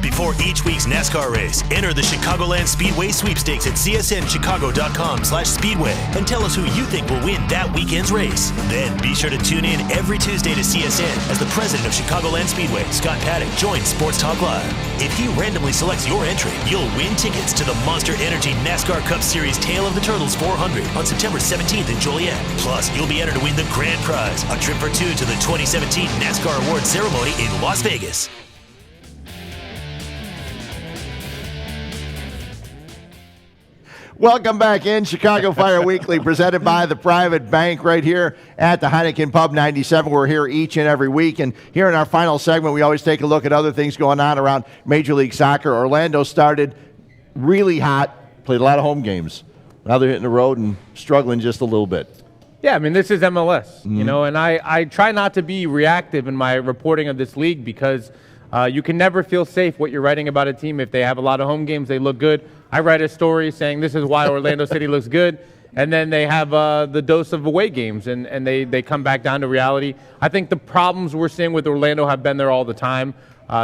Before each week's NASCAR race, enter the Chicagoland Speedway sweepstakes at csnchicago.com/speedway and tell us who you think will win that weekend's race. Then be sure to tune in every Tuesday to CSN as the president of Chicagoland Speedway, Scott Paddock, joins Sports Talk Live. If he randomly selects your entry, you'll win tickets to the Monster Energy NASCAR Cup Series Tale of the Turtles 400 on September 17th in Joliet. Plus, you'll be entered to win the grand prize, a trip for two to the 2017 NASCAR Awards ceremony in Las Vegas. Welcome back in Chicago Fire Weekly, presented by the Private Bank right here at the Heineken Pub 97. We're here each and every week, and here in our final segment, we always take a look at other things going on around Major League Soccer. Orlando started really hot, played a lot of home games. Now they're hitting the road and struggling just a little bit. Yeah, I mean, this is MLS, you know, and I try not to be reactive in my reporting of this league because you can never feel safe what you're writing about a team. If they have a lot of home games, they look good. I write a story saying this is why Orlando City looks good, and then they have the dose of away games, and they come back down to reality. I think the problems we're seeing with Orlando have been there all the time.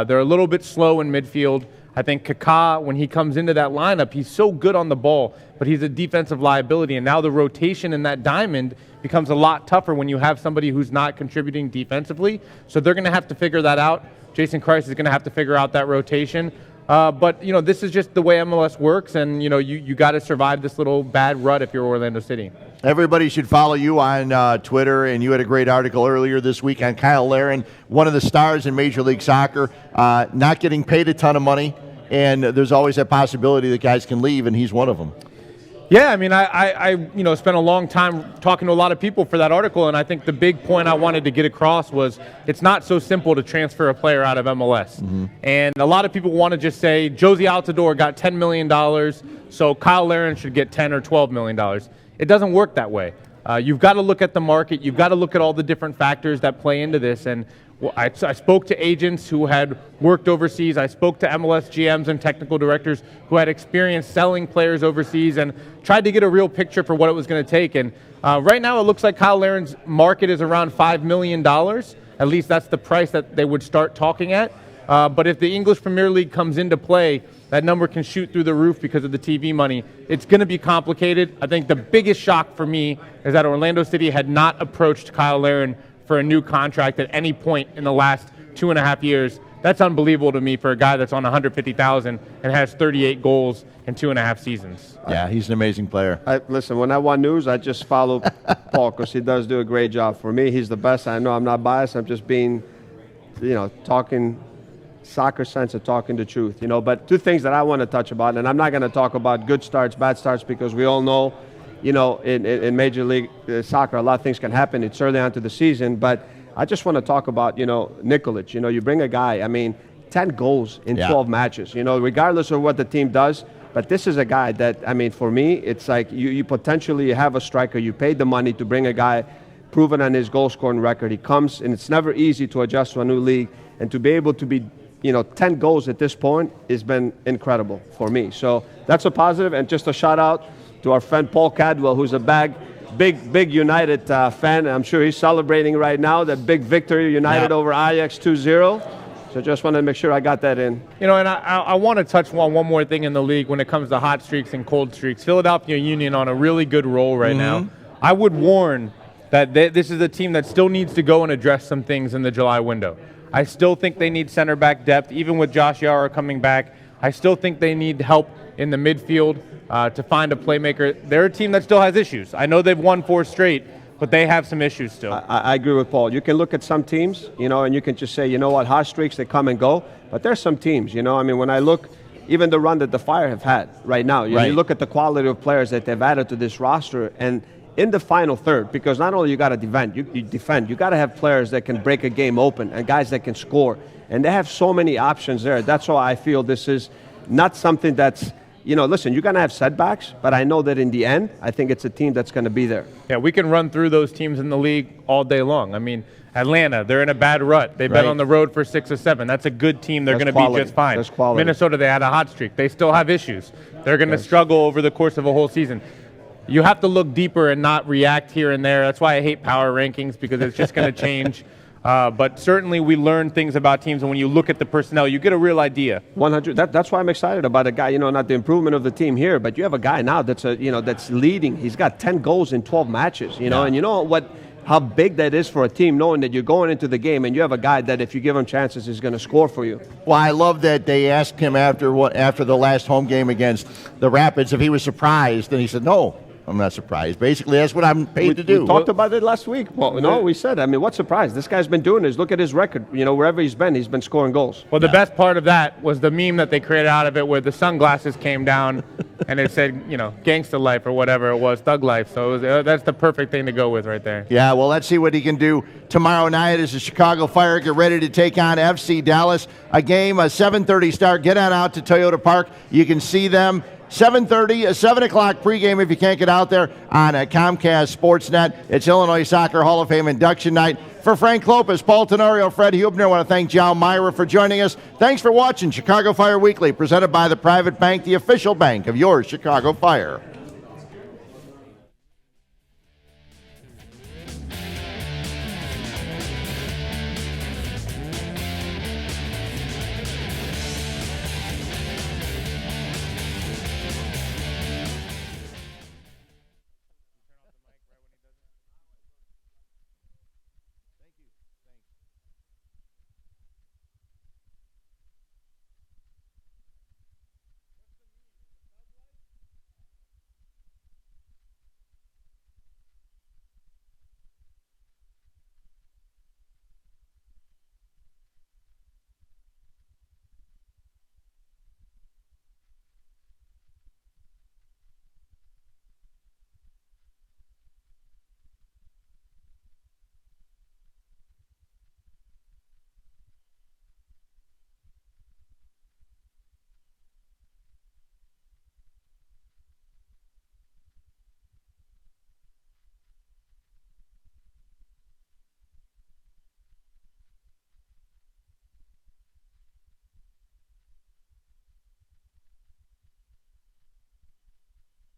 They're a little bit slow in midfield. I think Kaká, when he comes into that lineup, he's so good on the ball, but he's a defensive liability, and now the rotation in that diamond becomes a lot tougher when you have somebody who's not contributing defensively. So they're going to have to figure that out. Jason Christ is going to have to figure out that rotation. But, you know, this is just the way MLS works, and, you know, you got to survive this little bad rut if you're Orlando City. Everybody should follow you on Twitter, and you had a great article earlier this week on Kyle Larin, one of the stars in Major League Soccer, not getting paid a ton of money, and there's always that possibility that guys can leave, and he's one of them. Yeah, I mean, I you know, spent a long time talking to a lot of people for that article, and I think the big point I wanted to get across was it's not so simple to transfer a player out of MLS. Mm-hmm. And a lot of people want to just say, Josie Altidore got $10 million, so Kyle Larin should get $10 or $12 million. It doesn't work that way. You've got to look at the market. You've got to look at all the different factors that play into this. And I spoke to agents who had worked overseas. I spoke to MLS GMs and technical directors who had experience selling players overseas and tried to get a real picture for what it was going to take. And right now it looks like Kyle Larin's market is around $5 million. At least that's the price that they would start talking at. But if the English Premier League comes into play, that number can shoot through the roof because of the TV money. It's going to be complicated. I think the biggest shock for me is that Orlando City had not approached Kyle Larin for a new contract at any point in the last 2.5 years. That's unbelievable to me for a guy that's on $150,000 and has 38 goals in 2.5 seasons. Yeah, he's an amazing player. Listen, when I want news, I just follow Paul because he does do a great job. For me, he's the best. I know I'm not biased. I'm just being, talking soccer sense of talking the truth, But two things that I want to touch about, and I'm not going to talk about good starts, bad starts, because we all know, in Major League Soccer, a lot of things can happen. It's early on to the season, but I just want to talk about, Nikolic. You bring a guy, 10 goals in 12 matches, regardless of what the team does. But this is a guy that, for me, it's like you potentially have a striker. You paid the money to bring a guy proven on his goal-scoring record. He comes, and it's never easy to adjust to a new league, and to be able to be 10 goals at this point has been incredible for me. So that's a positive. And just a shout out to our friend Paul Cadwell, who's a big United fan. I'm sure he's celebrating right now that big victory, United over Ajax 2-0. So just wanted to make sure I got that in. And I want to touch on one more thing in the league when it comes to hot streaks and cold streaks. Philadelphia Union on a really good roll right now. I would warn that this is a team that still needs to go and address some things in the July window. I still think they need center back depth, even with Josh Yara coming back. I still think they need help in the midfield to find a playmaker. They're a team that still has issues. I know they've won 4 straight, but they have some issues still. I agree with Paul. You can look at some teams, and you can just say, hot streaks, they come and go. But there's some teams, when I look, even the run that the Fire have had right now, you look at the quality of players that they've added to this roster, and in the final third, because not only you got to defend, you got to have players that can break a game open and guys that can score. And they have so many options there. That's why I feel this is not something that's, listen, you're going to have setbacks, but I know that in the end, I think it's a team that's going to be there. Yeah, we can run through those teams in the league all day long. Atlanta, they're in a bad rut. They've been on the road for 6 or 7. That's a good team. They're going to be just fine. That's quality. Minnesota, they had a hot streak. They still have issues. They're going to struggle over the course of a whole season. You have to look deeper and not react here and there. That's why I hate power rankings, because it's just going to change. But certainly we learn things about teams, and when you look at the personnel, you get a real idea. 100. That's why I'm excited about a guy, not the improvement of the team here, but you have a guy now that's that's leading. He's got 10 goals in 12 matches, and you know how big that is for a team, knowing that you're going into the game and you have a guy that if you give him chances is going to score for you. Well, I love that they asked him after the last home game against the Rapids if he was surprised, and he said, no, I'm not surprised. Basically, that's what I'm paid to do. We talked about it last week. Well, we said, what surprise? This guy's been doing this. Look at his record. Wherever he's been scoring goals. Well, the best part of that was the meme that they created out of it where the sunglasses came down and it said, gangsta life or whatever it was, thug life. So that's the perfect thing to go with right there. Yeah, well, let's see what he can do tomorrow night as the Chicago Fire get ready to take on FC Dallas. A game, a 7:30 start. Get on out to Toyota Park. You can see them. 7:30, a 7 o'clock pregame if you can't get out there on Comcast Sportsnet. It's Illinois Soccer Hall of Fame induction night. For Frank Lopez, Paul Tenorio, Fred Hubner, I want to thank John Myra for joining us. Thanks for watching Chicago Fire Weekly, presented by the Private Bank, the official bank of your Chicago Fire.